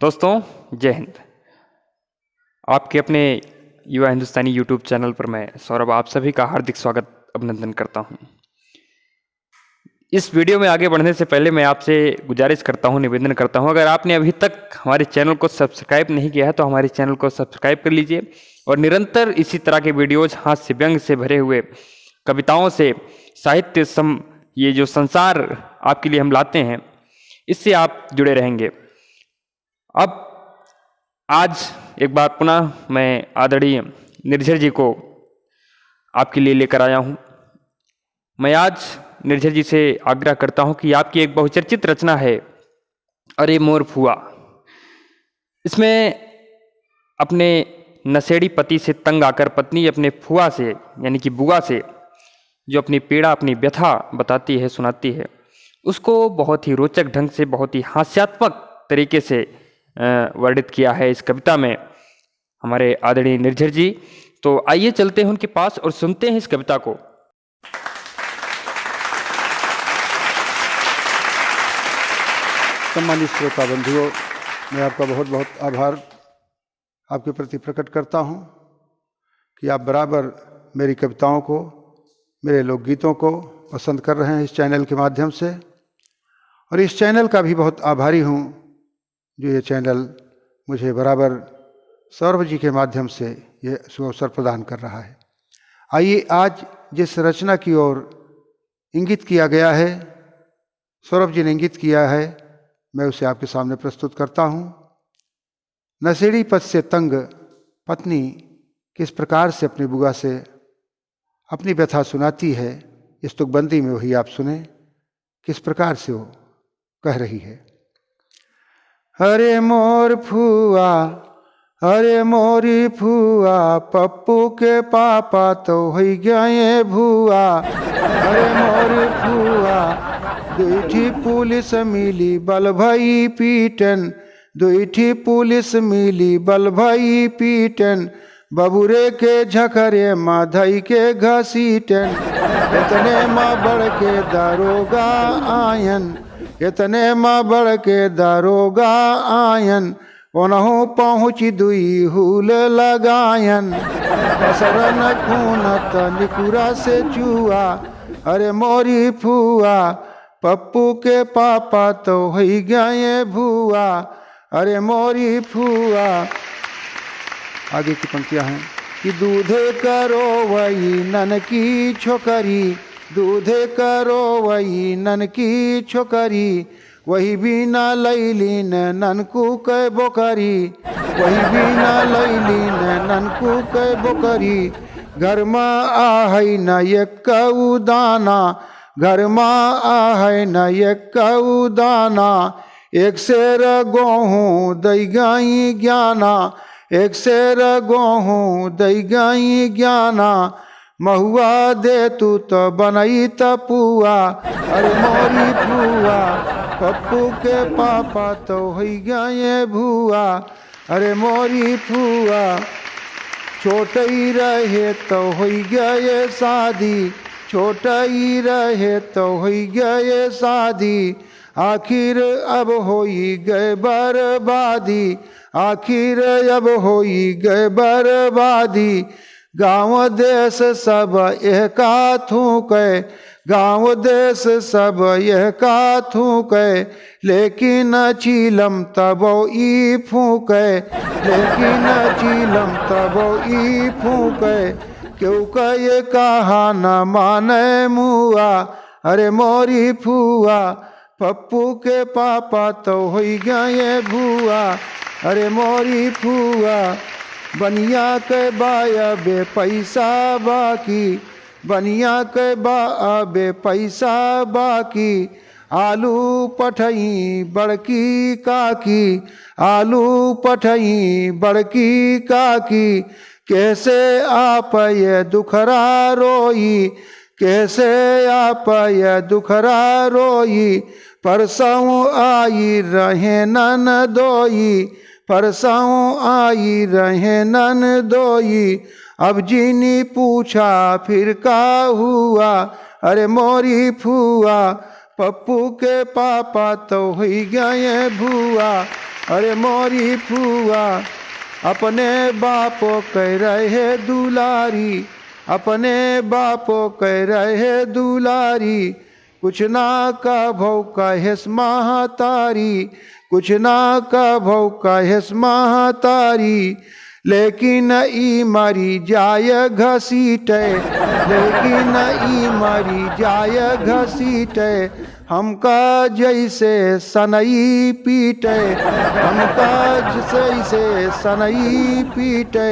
दोस्तों जय हिंद। आपके अपने युवा हिंदुस्तानी यूट्यूब चैनल पर मैं सौरभ आप सभी का हार्दिक स्वागत अभिनंदन करता हूं। इस वीडियो में आगे बढ़ने से पहले मैं आपसे गुजारिश करता हूं, निवेदन करता हूं, अगर आपने अभी तक हमारे चैनल को सब्सक्राइब नहीं किया है तो हमारे चैनल को सब्सक्राइब कर लीजिए और निरंतर इसी तरह के वीडियोज हास्य व्यंग से भरे हुए कविताओं से साहित्य ये जो संसार आपके लिए हम लाते हैं इससे आप जुड़े रहेंगे। अब आज एक बार पुनः मैं आदरणीय निर्झर जी को आपके लिए लेकर आया हूं। मैं आज निर्झर जी से आग्रह करता हूं कि आपकी एक बहुचर्चित रचना है अरे मोर फुआ। इसमें अपने नशेड़ी पति से तंग आकर पत्नी अपने फुआ से यानी कि बुआ से जो अपनी पीड़ा अपनी व्यथा बताती है, सुनाती है, उसको बहुत ही रोचक ढंग से, बहुत ही हास्यात्मक तरीके से वर्णित किया है इस कविता में हमारे आदरणीय निर्झर जी। तो आइए चलते हैं उनके पास और सुनते हैं इस कविता को। सम्मानित श्रोता बंधुओं, मैं आपका बहुत बहुत आभार आपके प्रति प्रकट करता हूं कि आप बराबर मेरी कविताओं को, मेरे लोकगीतों को पसंद कर रहे हैं इस चैनल के माध्यम से। और इस चैनल का भी बहुत आभारी हूं जो ये चैनल मुझे बराबर सौरभ जी के माध्यम से ये सुअवसर प्रदान कर रहा है। आइए आज जिस रचना की ओर इंगित किया गया है, सौरभ जी ने इंगित किया है, मैं उसे आपके सामने प्रस्तुत करता हूँ। नशेड़ी पद से तंग पत्नी किस प्रकार से अपनी बुआ से अपनी व्यथा सुनाती है, इस तुकबंदी में वही आप सुने किस प्रकार से वो कह रही है। अरे मोर फुआ, अरे मोरी फुआ, पप्पू के पापा तो हो गए भुआ। अरे मोरी फुआ, दुईठी पुलिस मिली बल भई पीटन, दुईठी पुलिस मिली बल भई पीटन, बबुरे के झखरे माधई के घसीटन, इतने माँ बढ़ के दारोगा आयन, इतने माँ बढ़ के दारोगा आयन, ओनहु पहुँची दुई हुल लगायन, असरन खून निकुरा से चुआ। अरे मोरी फुआ, पप्पू के पापा तो हो गए भुआ। अरे मोरी फुआ, आगे की पंक्तियां हैं कि दूध करो वही नन की छोकरी, दूध करो वही नन की छोकरी, वही बिना लैलीन ननकू कै बोकरी, वही बिना लैलीन ननकू कै बोकरी, घर में आहै न एक दाना, घर में आहै न एक दाना, एक सेर गेहूँ दई गई ज्ञाना, एक सेर गेहूँ दई गई ज्ञाना, महुआ दे तू तो बनई तपुआ। अरे मोरी फुआ, पप्पू के पापा तो हो गए भुआ। अरे मोरी फुआ, छोटई रहे तो हो गए शादी, छोटई रहे तो हो गए शादी, आखिर अब हो गए बर्बादी, आखिर अब हो गए बर्बादी, गाँव देश सब यह का थूके, गाँव देश सब यह का थूके, लेकिन चीलम तबो ई फूके, लेकिन चीलम तबो ई फूके, क्यों कहे कहा न माने मुआ। अरे मोरी फुआ, पप्पू के पापा तो हो गए भुआ। अरे मोरी फुआ, बनिया के बाबे पैसा बाकी, बनिया के बाबे पैसा बाकी, आलू पठई बड़की काकी, आलू पठई बड़की काकी, कैसे आप ये दुखरा रोई, कैसे आप ये दुखरा रोई, परसों आई रहे नन दोई, परसों आई रहे नन दोई, अब जीनी पूछा फिर का हुआ। अरे मोरी फुआ, पप्पू के पापा तो हो गए भुआ। अरे मोरी फुआ अपने बापो कह रहे दुलारी, अपने बापो कह रहे दुलारी, कुछ ना कभौ कहेस महतारी, कुछ ना कभौ कहेस महतारी, लेकिन ई मरी जाय घसीटे, लेकिन ई मरी जाय घसीटे, हमका जैसे सनई पीटे, हमका जैसे सनई पीटे,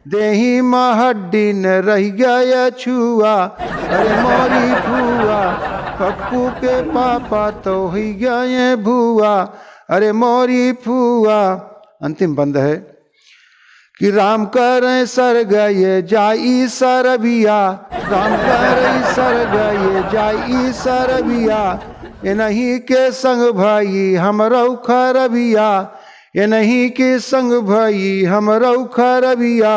देही महड्डी न रह गया छुआ, अरे मोरी फुआ पप्पू के पापा तो ही गए भुआ, अरे मोरी फुआ। अंतिम बंद है कि राम करे सर गए जाई सरबिया, राम करे सर गए जाई सरबिया, ये नहीं के संग भाई हमरौ खरबिया, ये नहीं के संग भाई हमरौ खरबिया,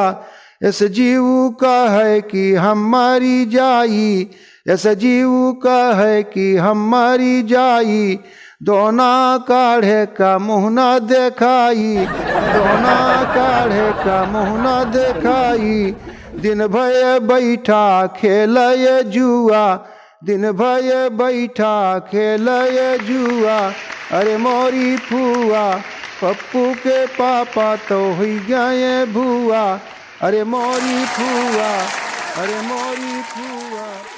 इस जीव का है कि हम मारी जाई, इस जीव का है कि हम मारी जाई, दोना काढ़े का मुँह न देखाई, दोना काढ़े का मुँह न देखाई, दिन भर बैठा खेलय जुआ, दिन भर बैठा खेलय जुआ, अरे मोरी फुआ पप्पू के पापा तो ही गए भुआ, अरे मोरी फुआ, अरे मोरी फुआ।